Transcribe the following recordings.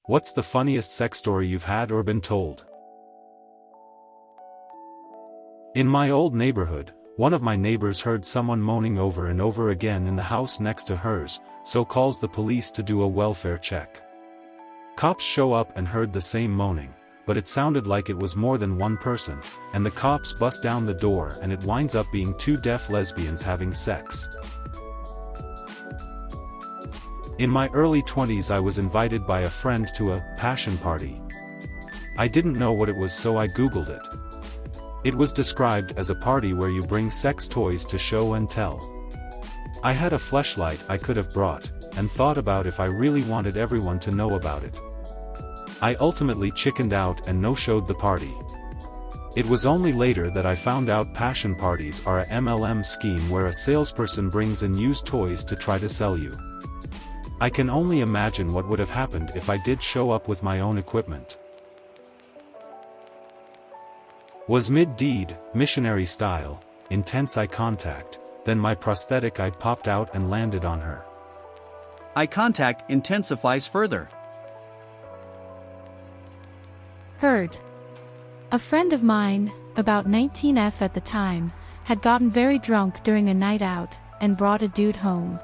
What's the funniest sex story you've had or been told? In my old neighborhood, one of my neighbors heard someone moaning over and over again in the house next to hers, so calls the police to do a welfare check. Cops show up and heard the same moaning, but it sounded like it was more than one person, and the cops bust down the door and it winds up being two deaf lesbians having sex. In my early 20s I was invited by a friend to a passion party. I didn't know what it was, so I googled it. It was described as a party where you bring sex toys to show and tell. I had a fleshlight I could have brought, and thought about if I really wanted everyone to know about it. I ultimately chickened out and no-showed the party. It was only later that I found out passion parties are a MLM scheme where a salesperson brings in used toys to try to sell you. I can only imagine what would have happened if I did show up with my own equipment. Was mid-deed, missionary style, intense eye contact, then my prosthetic eye popped out and landed on her. Eye contact intensifies further. Heard. A friend of mine, about 19F at the time, had gotten very drunk during a night out, and brought a dude home.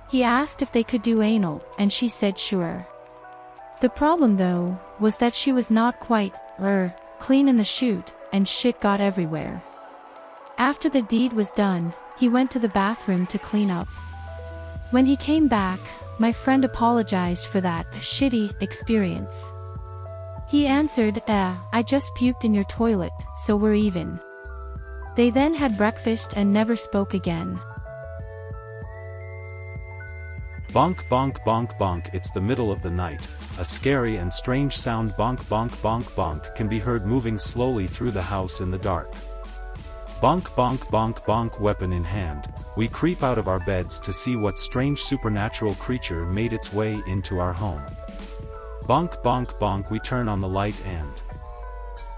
He asked if they could do anal, and she said sure. The problem though, was that she was not quite, clean in the chute, and shit got everywhere. After the deed was done, he went to the bathroom to clean up. When he came back, my friend apologized for that shitty experience. He answered, I just puked in your toilet, so we're even. They then had breakfast and never spoke again. Bonk bonk bonk bonk. It's the middle of the night. A scary and strange sound, bonk bonk bonk bonk, can be heard moving slowly through the house in the dark. Bonk bonk bonk bonk. Weapon in hand, we creep out of our beds to see what strange supernatural creature made its way into our home. Bonk bonk bonk. We turn on the light and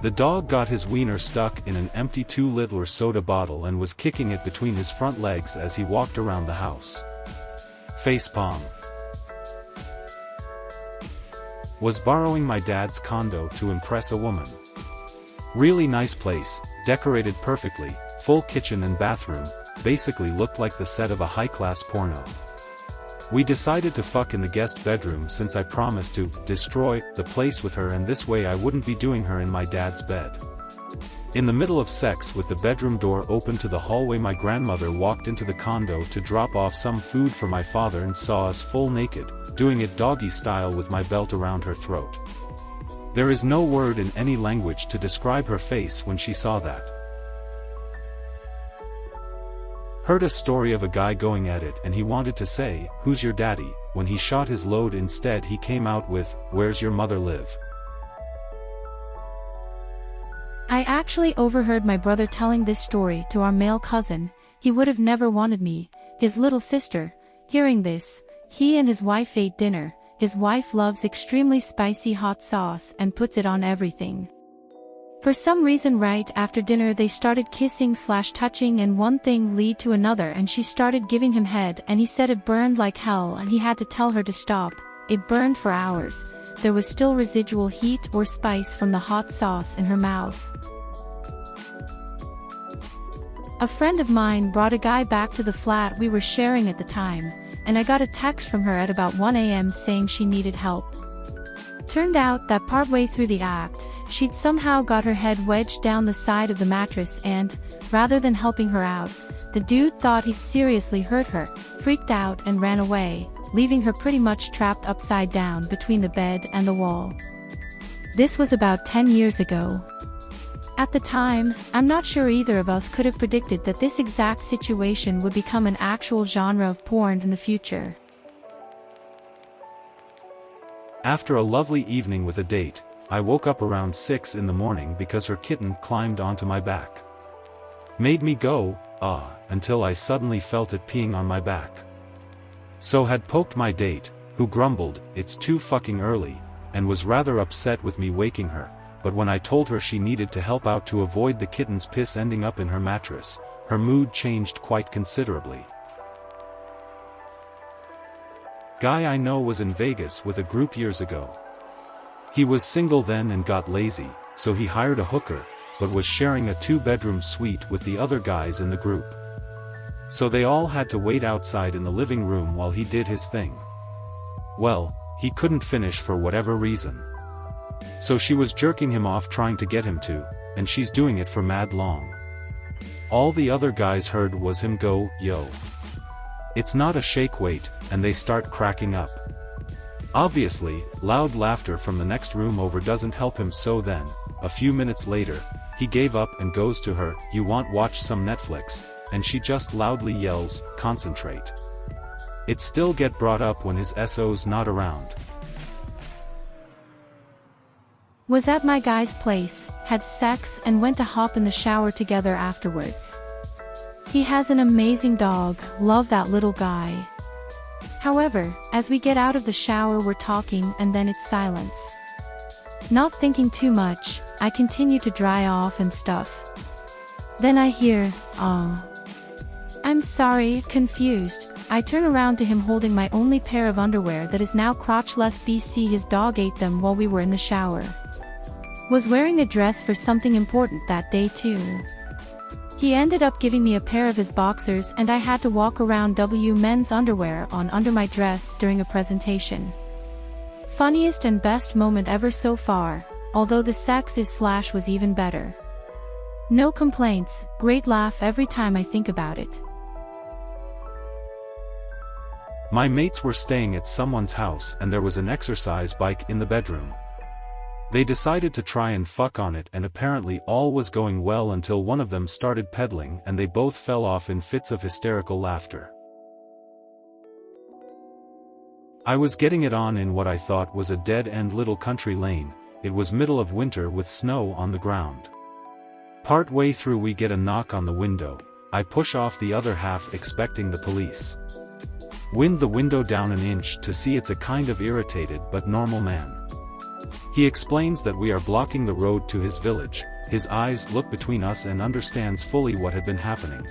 the dog got his wiener stuck in an empty 2-liter soda bottle and was kicking it between his front legs as he walked around the house. Facepalm. Was borrowing my dad's condo to impress a woman. Really nice place, decorated perfectly, full kitchen and bathroom, basically looked like the set of a high-class porno. We decided to fuck in the guest bedroom since I promised to destroy the place with her, and this way I wouldn't be doing her in my dad's bed. In the middle of sex with the bedroom door open to the hallway, my grandmother walked into the condo to drop off some food for my father and saw us full naked, doing it doggy style with my belt around her throat. There is no word in any language to describe her face when she saw that. Heard a story of a guy going at it and he wanted to say, "Who's your daddy?" When he shot his load, instead he came out with, "Where's your mother live?" I actually overheard my brother telling this story to our male cousin. He would have never wanted me, his little sister. Hearing this, he and his wife ate dinner. His wife loves extremely spicy hot sauce and puts it on everything. For some reason right after dinner they started kissing/touching, and one thing led to another, and she started giving him head and he said it burned like hell and he had to tell her to stop. It burned for hours. There was still residual heat or spice from the hot sauce in her mouth. A friend of mine brought a guy back to the flat we were sharing at the time, and I got a text from her at about 1 a.m. saying she needed help. Turned out that partway through the act, she'd somehow got her head wedged down the side of the mattress and, rather than helping her out, the dude thought he'd seriously hurt her, freaked out and ran away, leaving her pretty much trapped upside down between the bed and the wall. This was about 10 years ago. At the time, I'm not sure either of us could have predicted that this exact situation would become an actual genre of porn in the future. After a lovely evening with a date, I woke up around 6 in the morning because her kitten climbed onto my back. Made me go, until I suddenly felt it peeing on my back. So had poked my date, who grumbled, "It's too fucking early," and was rather upset with me waking her. But when I told her she needed to help out to avoid the kitten's piss ending up in her mattress, her mood changed quite considerably. Guy I know was in Vegas with a group years ago. He was single then and got lazy, so he hired a hooker, but was sharing a 2-bedroom suite with the other guys in the group. So they all had to wait outside in the living room while he did his thing. Well, he couldn't finish for whatever reason. So she was jerking him off trying to get him to, and she's doing it for mad long. All the other guys heard was him go, "Yo. It's not a shake weight," and they start cracking up. Obviously, loud laughter from the next room over doesn't help him, so then, a few minutes later, he gave up and goes to her, "You want watch some Netflix?" and she just loudly yells, "Concentrate." It still get brought up when his SO's not around. Was at my guy's place, had sex and went to hop in the shower together afterwards. He has an amazing dog, love that little guy. However, as we get out of the shower we're talking and then it's silence. Not thinking too much, I continue to dry off and stuff. Then I hear, "Oh. I'm sorry," confused. I turn around to him holding my only pair of underwear that is now crotchless BC. His dog ate them while we were in the shower. Was wearing a dress for something important that day too. He ended up giving me a pair of his boxers and I had to walk around men's underwear on under my dress during a presentation. Funniest and best moment ever so far, although the sex was even better. No complaints, great laugh every time I think about it. My mates were staying at someone's house and there was an exercise bike in the bedroom. They decided to try and fuck on it and apparently all was going well until one of them started pedaling and they both fell off in fits of hysterical laughter. I was getting it on in what I thought was a dead-end little country lane. It was middle of winter with snow on the ground. Part way through we get a knock on the window. I push off the other half expecting the police. Wind the window down an inch to see it's a kind of irritated but normal man. He explains that we are blocking the road to his village. His eyes look between us and understands fully what had been happening.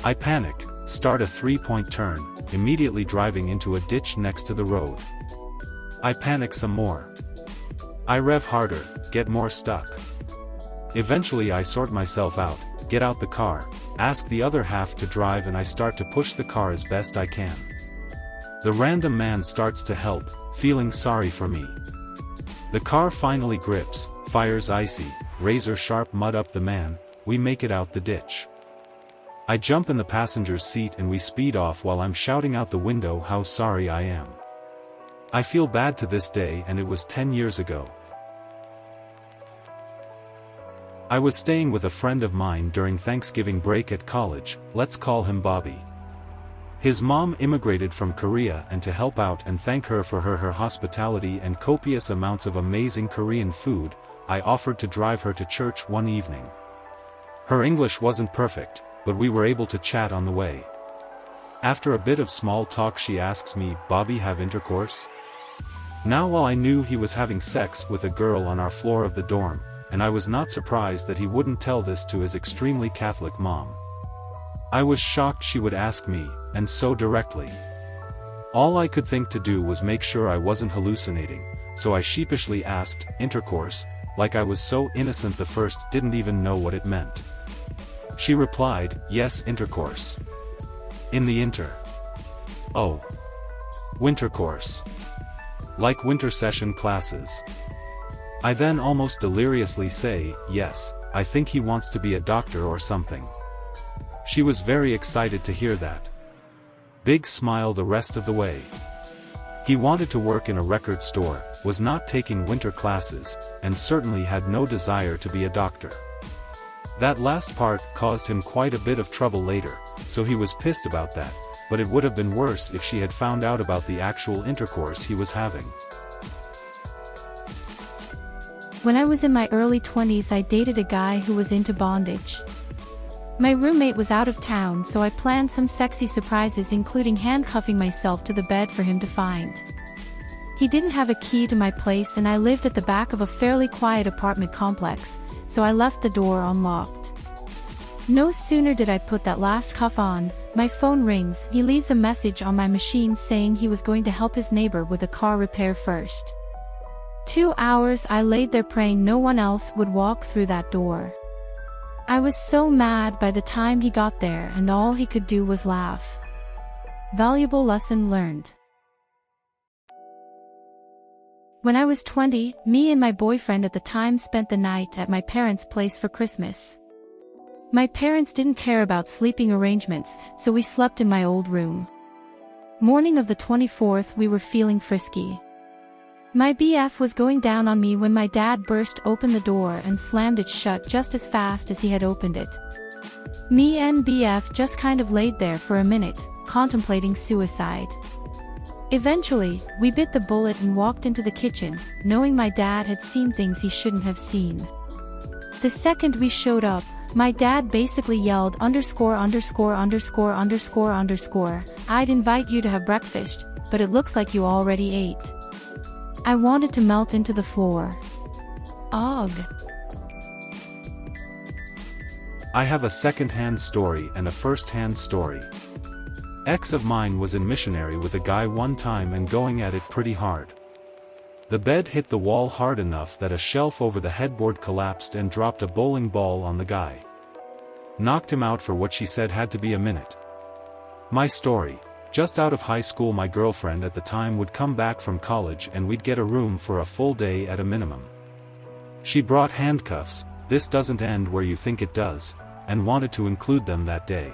I panic, start a 3-point turn, immediately driving into a ditch next to the road. I panic some more. I rev harder, get more stuck. Eventually I sort myself out, get out the car, ask the other half to drive and I start to push the car as best I can. The random man starts to help, feeling sorry for me. The car finally grips, fires icy, razor-sharp mud up the man. We make it out the ditch. I jump in the passenger's seat and we speed off while I'm shouting out the window how sorry I am. I feel bad to this day and it was 10 years ago. I was staying with a friend of mine during Thanksgiving break at college, let's call him Bobby. His mom immigrated from Korea and to help out and thank her for her hospitality and copious amounts of amazing Korean food, I offered to drive her to church one evening. Her English wasn't perfect, but we were able to chat on the way. After a bit of small talk she asks me, "Bobby have intercourse?" Now while I knew he was having sex with a girl on our floor of the dorm, and I was not surprised that he wouldn't tell this to his extremely Catholic mom. I was shocked she would ask me, and so directly. All I could think to do was make sure I wasn't hallucinating, so I sheepishly asked, "Intercourse?" like I was so innocent the first didn't even know what it meant. She replied, "Yes, intercourse. In the Oh. Wintercourse. Like winter session classes." I then almost deliriously say, "Yes, I think he wants to be a doctor or something." She was very excited to hear that. Big smile the rest of the way. He wanted to work in a record store, was not taking winter classes, and certainly had no desire to be a doctor. That last part caused him quite a bit of trouble later, so he was pissed about that, but it would have been worse if she had found out about the actual intercourse he was having. When I was in my early 20s I dated a guy who was into bondage. My roommate was out of town so I planned some sexy surprises including handcuffing myself to the bed for him to find. He didn't have a key to my place and I lived at the back of a fairly quiet apartment complex, so I left the door unlocked. No sooner did I put that last cuff on, my phone rings. He leaves a message on my machine saying he was going to help his neighbor with a car repair first. 2 hours I laid there praying no one else would walk through that door. I was so mad by the time he got there, and all he could do was laugh. Valuable lesson learned. When I was 20, me and my boyfriend at the time spent the night at my parents' place for Christmas. My parents didn't care about sleeping arrangements, so we slept in my old room. Morning of the 24th, we were feeling frisky. My BF was going down on me when my dad burst open the door and slammed it shut just as fast as he had opened it. Me and BF just kind of laid there for a minute, contemplating suicide. Eventually, we bit the bullet and walked into the kitchen, knowing my dad had seen things he shouldn't have seen. The second we showed up, my dad basically yelled "______________________________________________________________________________________ I'd invite you to have breakfast, but it looks like you already ate." I wanted to melt into the floor. Ugh. I have a second-hand story and a first-hand story. Ex of mine was in missionary with a guy one time and going at it pretty hard. The bed hit the wall hard enough that a shelf over the headboard collapsed and dropped a bowling ball on the guy. Knocked him out for what she said had to be a minute. My story: just out of high school, my girlfriend at the time would come back from college and we'd get a room for a full day at a minimum. She brought handcuffs, this doesn't end where you think it does, and wanted to include them that day.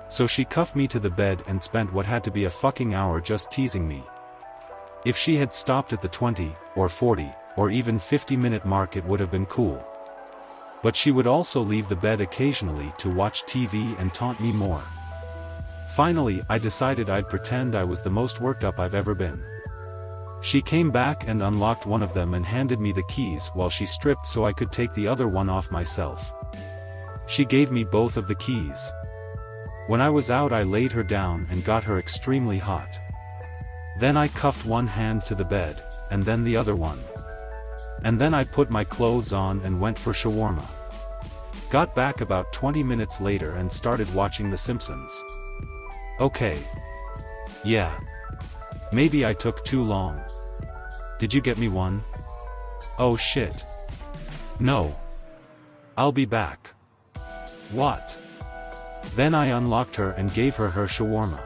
So she cuffed me to the bed and spent what had to be a fucking hour just teasing me. If she had stopped at the 20, or 40, or even 50-minute mark, it would have been cool. But she would also leave the bed occasionally to watch TV and taunt me more. Finally, I decided I'd pretend I was the most worked up I've ever been. She came back and unlocked one of them and handed me the keys while she stripped so I could take the other one off myself. She gave me both of the keys. When I was out, I laid her down and got her extremely hot. Then I cuffed one hand to the bed, and then the other one. And then I put my clothes on and went for shawarma. Got back about 20 minutes later and started watching The Simpsons. Okay. Yeah. Maybe I took too long. Did you get me one? Oh shit. No. I'll be back. What? Then I unlocked her and gave her her shawarma.